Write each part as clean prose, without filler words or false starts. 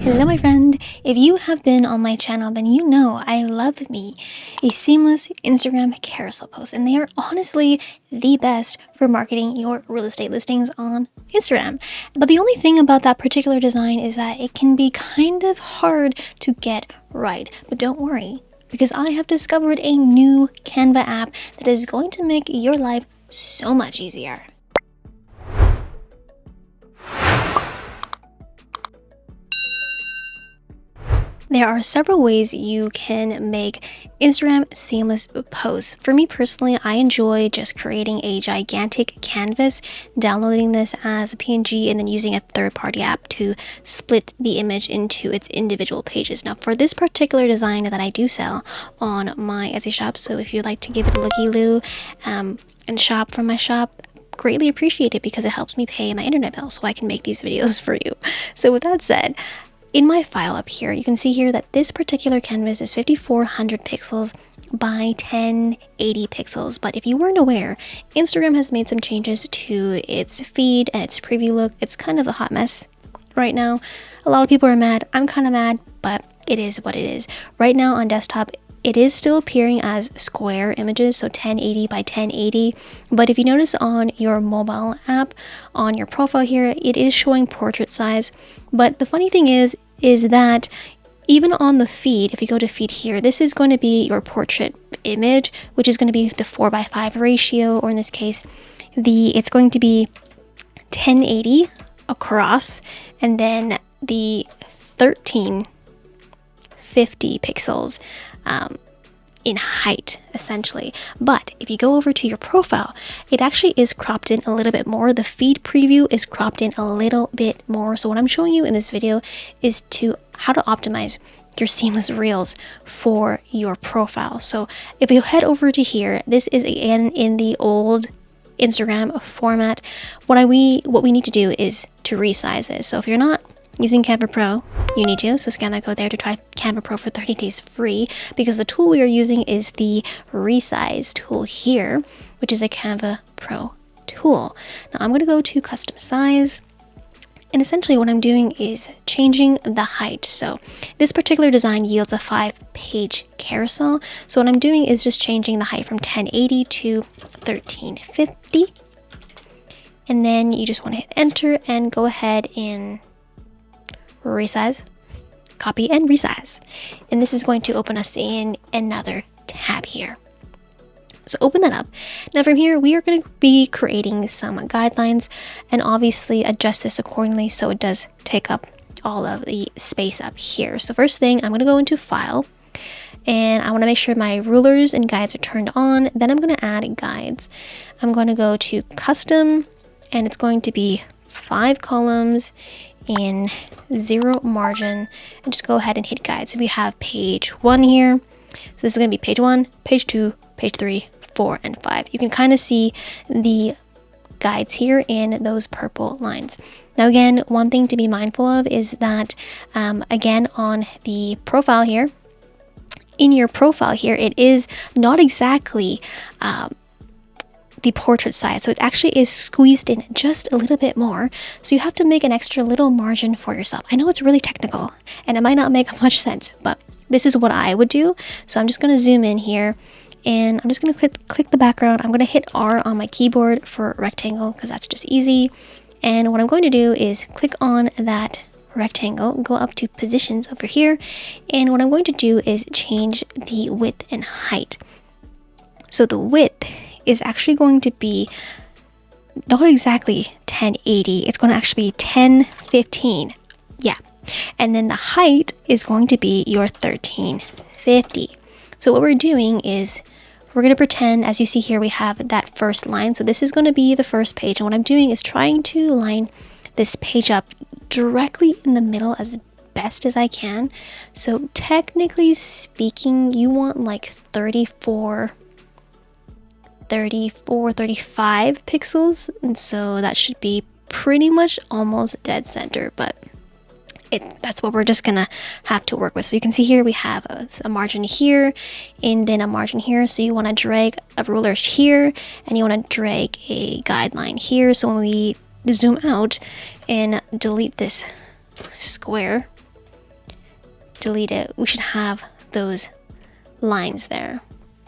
Hello my friend, if you have been on my channel then you know I love me a seamless Instagram carousel post, and they are honestly the best for marketing your real estate listings on Instagram. But the only thing about that particular design is that it can be kind of hard to get right. But don't worry, because I have discovered a new Canva app that is going to make your life so much easier. There are several ways you can make Instagram seamless posts. For me personally, I enjoy just creating a gigantic canvas, downloading this as a PNG, and then using a third-party app to split the image into its individual pages. Now, for this particular design that I do sell on my Etsy shop, so if you'd like to give it a looky-loo and shop from my shop, greatly appreciate it because it helps me pay my internet bill so I can make these videos for you. So with that said, in my file up here, you can see here that this particular canvas is 5400 pixels by 1080 pixels. But if you weren't aware, Instagram has made some changes to its feed and its preview look. It's kind of a hot mess right now. A lot of people are mad. I'm kind of mad, but it is what it is. Right now on desktop, it is still appearing as square images, so 1080 by 1080. But if you notice on your mobile app, on your profile here, it is showing portrait size. But the funny thing is that even on the feed, if you go to feed here, this is going to be your portrait image, which is going to be the 4:5 ratio, or in this case, it's going to be 1080 across, and then the 1350 pixels in height, essentially. But if you go over to your profile, it actually is cropped in a little bit more. The feed preview is cropped in a little bit more. So what I'm showing you in this video is how to optimize your seamless reels for your profile. So if you head over to here, this is again in the old Instagram format. What we need to do is to resize it. So if you're not using Canva Pro, you need to, so scan that code there to try Canva Pro for 30 days free, because the tool we are using is the resize tool here, which is a Canva Pro tool. Now I'm going to go to custom size, and essentially what I'm doing is changing the height. So this particular design yields a 5-page carousel, so what I'm doing is just changing the height from 1080 to 1350, and then you just want to hit enter and go ahead and resize, copy and resize, and this is going to open us in another tab here. So open that up. Now from here we are going to be creating some guidelines and obviously adjust this accordingly so it does take up all of the space up here. So first thing, I'm going to go into file, and I want to make sure my rulers and guides are turned on. Then I'm going to add guides. I'm going to go to custom, and it's going to be 5 columns in 0 margin, and just go ahead and hit guide. So we have page 1 here, so this is going to be page 1, page 2, page 3, 4, and 5. You can kind of see the guides here in those purple lines. Now again, one thing to be mindful of is that again on the profile here, in your profile here, it is not exactly the portrait size, so it actually is squeezed in just a little bit more, so you have to make an extra little margin for yourself. I know it's really technical and it might not make much sense, but this is what I would do. So I'm just going to zoom in here, and I'm just going to click the background. I'm going to hit R on my keyboard for rectangle because that's just easy, and what I'm going to do is click on that rectangle, go up to positions over here, and what I'm going to do is change the width and height. So the width is actually going to be not exactly 1080, it's going to actually be 1015, yeah, and then the height is going to be your 1350. So what we're doing is we're going to pretend, as you see here, we have that first line, so this is going to be the first page, and what I'm doing is trying to line this page up directly in the middle as best as I can. So technically speaking, you want like 35 pixels, and so that should be pretty much almost dead center, but that's what we're just gonna have to work with. So you can see here we have a margin here and then a margin here, so you want to drag a ruler here and you want to drag a guideline here. So when we zoom out and delete this square, delete it, we should have those lines there,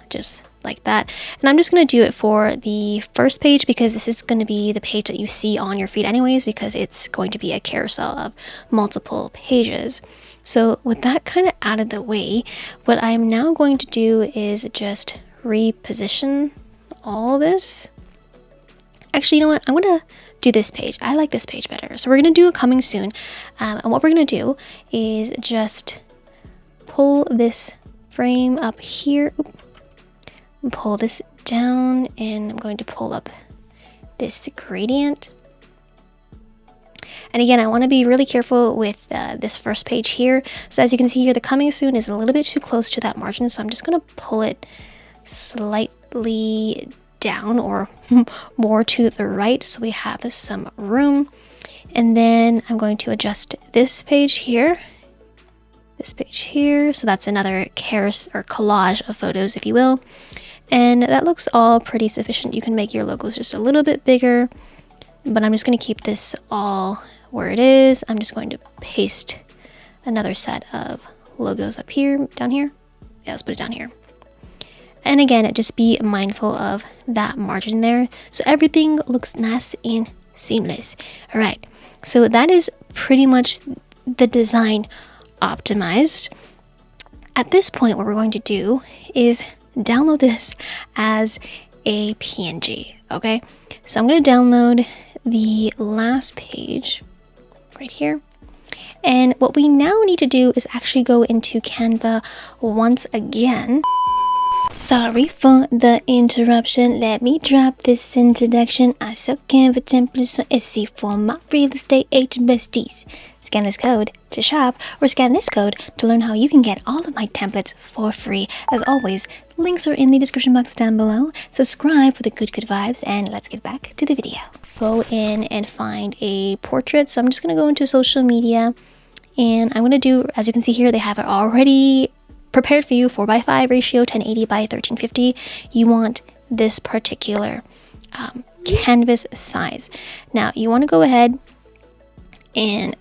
just like that. And I'm just going to do it for the first page because this is going to be the page that you see on your feed anyways, because it's going to be a carousel of multiple pages. So with that kind of out of the way, what I'm now going to do is just reposition all this. Actually, you know what? I'm going to do this page. I like this page better. So we're going to do a coming soon. And what we're going to do is just pull this frame up here. Pull this down, and I'm going to pull up this gradient. And again, I want to be really careful with this first page here. So as you can see here, the coming soon is a little bit too close to that margin. So I'm just going to pull it slightly down or more to the right so we have some room. And then I'm going to adjust this page here. This page here. So that's another carousel or collage of photos, if you will. And that looks all pretty sufficient. You can make your logos just a little bit bigger, but I'm just going to keep this all where it is. I'm just going to paste another set of logos up here, down here. Yeah, let's put it down here. And again, just be mindful of that margin there, so everything looks nice and seamless. All right, so that is pretty much the design optimized. At this point, what we're going to do is download this as a PNG. Okay, so I'm going to download the last page right here, and what we now need to do is actually go into Canva once again. Sorry for the interruption. Let me drop this introduction. I sell Canva templates on Etsy for my real estate agent besties. Scan this code to shop, or scan this code to learn how you can get all of my templates for free. As always, links are in the description box down below. Subscribe for the good vibes, and let's get back to the video. Go in and find a portrait. So I'm just going to go into social media, and I'm going to do, as you can see here, they have it already prepared for you, 4:5 ratio, 1080 by 1350. You want this particular canvas size. Now you want to go ahead and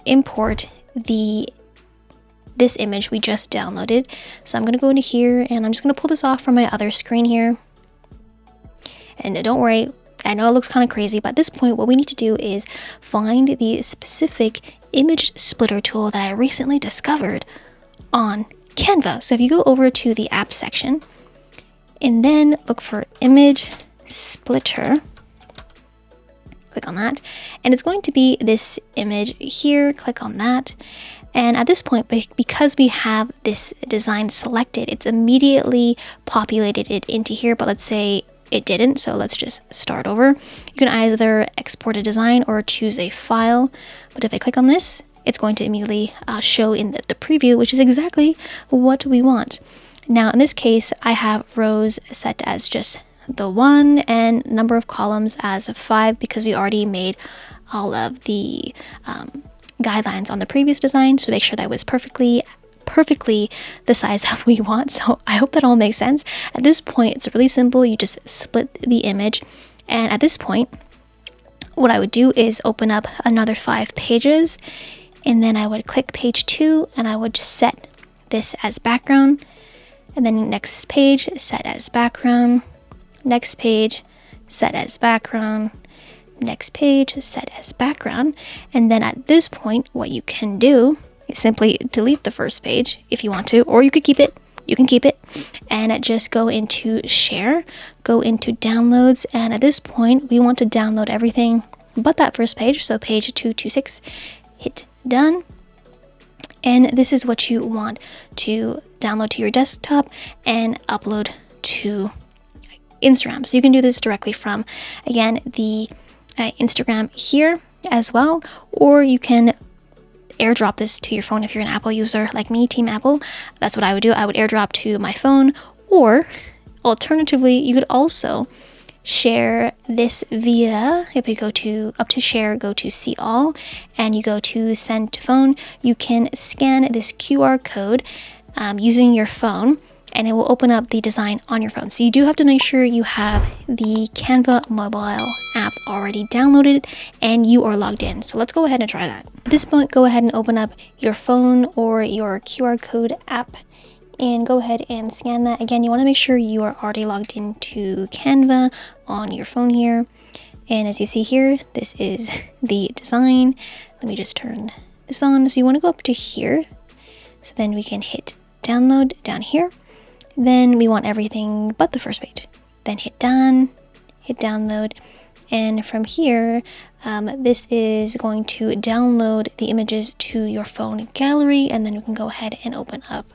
import this image we just downloaded. So I'm going to go into here, and I'm just going to pull this off from my other screen here. And don't worry, I know it looks kind of crazy, but at this point what we need to do is find the specific image splitter tool that I recently discovered on Canva. So if you go over to the app section and then look for image splitter, click on that, and it's going to be this image here. Click on that, and at this point, because we have this design selected, it's immediately populated it into here. But let's say it didn't, so let's just start over. You can either export a design or choose a file, but if I click on this, it's going to immediately show in the preview, which is exactly what we want. Now in this case, I have rows set as just the 1 and number of columns as 5 because we already made all of the guidelines on the previous design, so make sure that was perfectly the size that we want. So I hope that all makes sense. At this point, it's really simple. You just split the image, and at this point what I would do is open up another 5 pages, and then I would click page 2, and I would just set this as background, and then next page, set as background, next page, set as background, next page, set as background. And then at this point, what you can do is simply delete the first page if you want to, or you could keep it. You can keep it, and just go into share, go into downloads, and at this point we want to download everything but that first page, so page 226. Hit done, and this is what you want to download to your desktop and upload to Instagram. So you can do this directly from, again, the Instagram here as well, or you can airdrop this to your phone if you're an Apple user like me, Team Apple. That's what I would do. I would airdrop to my phone, or alternatively, you could also share this via, if you go to up to share, go to see all, and you go to send to phone. You can scan this QR code using your phone, and it will open up the design on your phone. So you do have to make sure you have the Canva mobile app already downloaded and you are logged in. So let's go ahead and try that. At this point, go ahead and open up your phone or your QR code app and go ahead and scan that. Again, you want to make sure you are already logged into Canva on your phone here. And as you see here, this is the design. Let me just turn this on. So you want to go up to here. So then we can hit download down here. Then we want everything but the first page. Then hit done, hit download. And from here, this is going to download the images to your phone gallery. And then you can go ahead and open up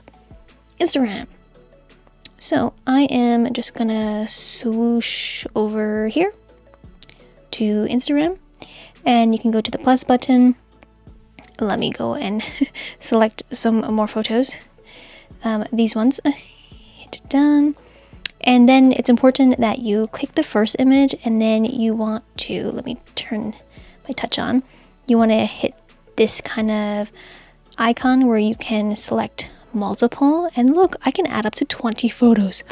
Instagram. So I am just gonna swoosh over here to Instagram, and you can go to the plus button. Let me go and select some more photos. These ones, hit done. And then it's important that you click the first image, and then you want to, let me turn my touch on. You want to hit this kind of icon where you can select multiple, and look, I can add up to 20 photos.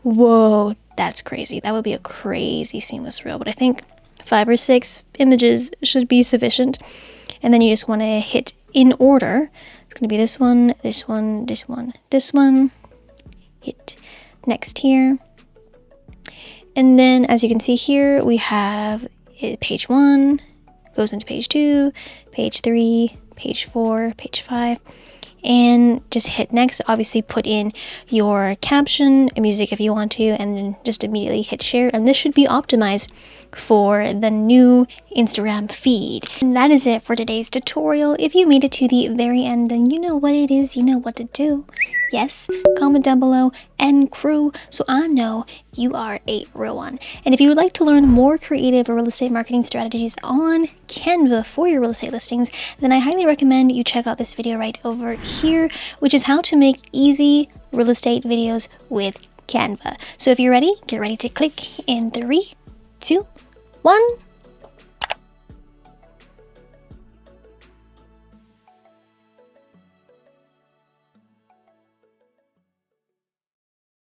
Whoa, that's crazy. That would be a crazy seamless reel, but I think 5 or 6 images should be sufficient. And then you just want to hit in order. It's going to be this one, this one, this one, this one. Hit next here. And then as you can see here, we have page 1 goes into page 2, page 3, page 4, page 5. And just hit next. Obviously put in your caption and music if you want to, and then just immediately hit share. And this should be optimized for the new Instagram feed. And that is it for today's tutorial. If you made it to the very end, then you know what it is, you know what to do. Yes, comment down below and crew so I know you are a real one. And if you would like to learn more creative real estate marketing strategies on Canva for your real estate listings, then I highly recommend you check out this video right over here, which is how to make easy real estate videos with Canva. So if you're ready, get ready to click in 3, 2, 1.